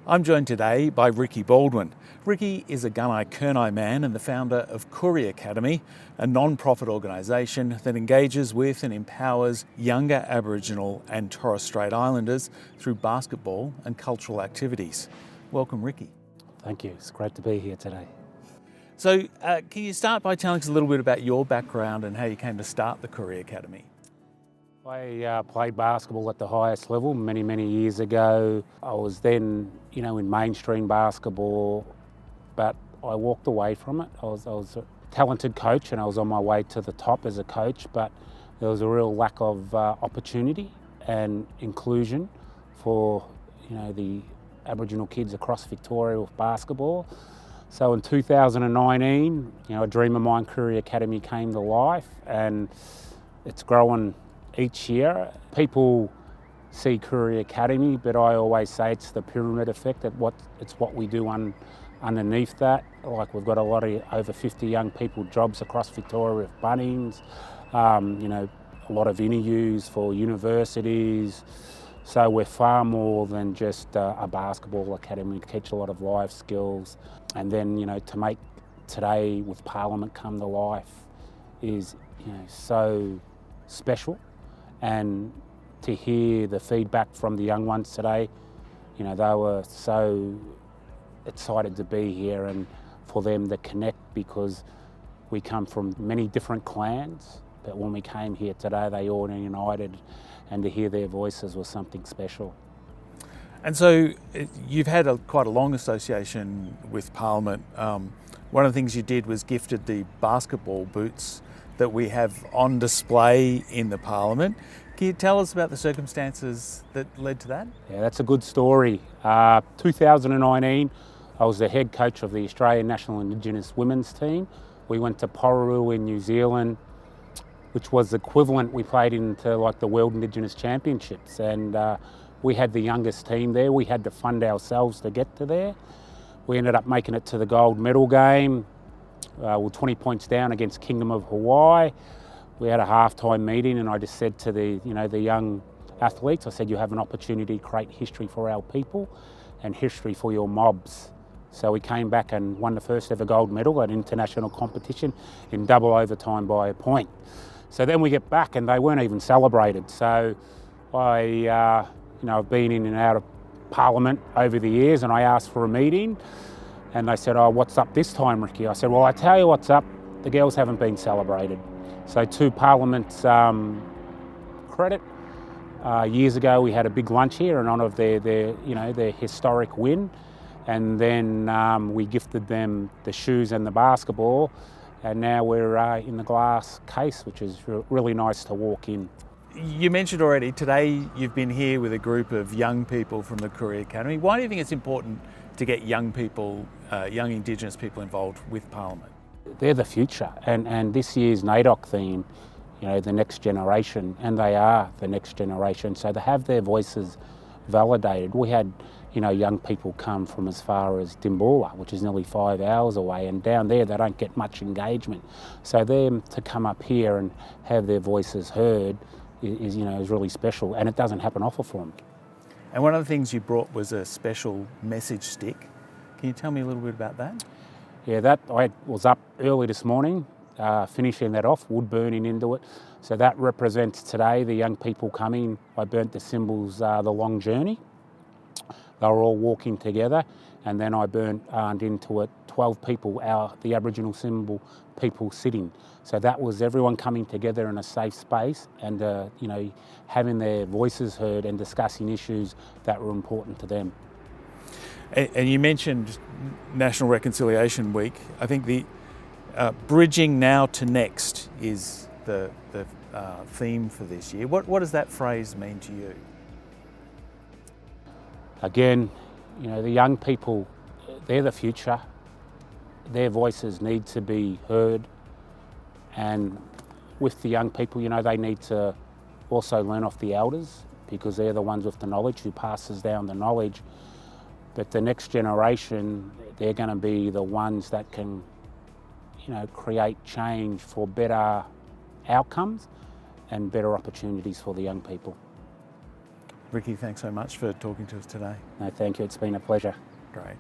I'm joined today by Ricky Baldwin. Ricky is a Gunai Kurnai man and the founder of Koorie Academy, a non-profit organisation that engages with and empowers younger Aboriginal and Torres Strait Islanders through basketball and cultural activities. Welcome, Ricky. Thank you. It's great to be here today. So can you start by telling us a little bit about your background and how you came to start the Koorie Academy? I played basketball at the highest level many years ago. I was then, in mainstream basketball, but I walked away from it. I was a talented coach and I was on my way to the top as a coach, but there was a real lack of opportunity and inclusion for, the Aboriginal kids across Victoria with basketball. So in 2019, a dream of mine, Koorie Academy, came to life, and it's growing each year. People see Koorie Academy, but I always say it's the pyramid effect. It's what we do underneath that. Like, we've got a lot of over 50 young people jobs across Victoria with Bunnings, a lot of interviews for universities. So we're far more than just a basketball academy. We teach a lot of life skills. And then, to make today with Parliament come to life is, so special. And to hear the feedback from the young ones today, they were so excited to be here and for them to connect, because we come from many different clans, but when we came here today, they all united, and to hear their voices was something special. And so you've had quite a long association with Parliament. One of the things you did was gifted the basketball boots that we have on display in the Parliament. Can you tell us about the circumstances that led to that? Yeah, that's a good story. 2019, I was the head coach of the Australian National Indigenous Women's team. We went to Porroo in New Zealand, which was equivalent, we played into like the World Indigenous Championships, and we had the youngest team there. We had to fund ourselves to get to there. We ended up making it to the gold medal game. We're 20 points down against Kingdom of Hawaii. We had a halftime meeting, and I just said to the young athletes, I said, you have an opportunity to create history for our people and history for your mobs. So we came back and won the first ever gold medal at international competition in double overtime by a point. So then we get back and they weren't even celebrated. So I've been in and out of Parliament over the years, and I asked for a meeting, and they said, oh, what's up this time, Ricky? I said, well, I tell you what's up, the girls haven't been celebrated. So to Parliament's credit, years ago we had a big lunch here in honour of their historic win, and then we gifted them the shoes and the basketball, and now we're in the glass case, which is really nice to walk in. You mentioned already, today you've been here with a group of young people from the Koorie Academy. Why do you think it's important to get young people, young Indigenous people involved with Parliament? They're the future, and this year's NAIDOC theme, the next generation, and they are the next generation, so to have their voices validated. We had young people come from as far as Dimboola, which is nearly 5 hours away, and down there they don't get much engagement. So them to come up here and have their voices heard is really special, and it doesn't happen often for them. And one of the things you brought was a special message stick. Can you tell me a little bit about that? Yeah, I was up early this morning, finishing that off, wood burning into it. So that represents today the young people coming. I burnt the symbols, the long journey. They were all walking together, and then I burnt into it 12 people, the Aboriginal symbol, people sitting. So that was everyone coming together in a safe space and having their voices heard and discussing issues that were important to them. And you mentioned National Reconciliation Week. I think the bridging now to next is the theme for this year. What does that phrase mean to you? Again, the young people, they're the future. Their voices need to be heard. And with the young people, they need to also learn off the elders, because they're the ones with the knowledge who passes down the knowledge. But the next generation, they're going to be the ones that can, create change for better outcomes and better opportunities for the young people. Ricky, thanks so much for talking to us today. No, thank you. It's been a pleasure. Great.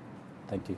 Thank you.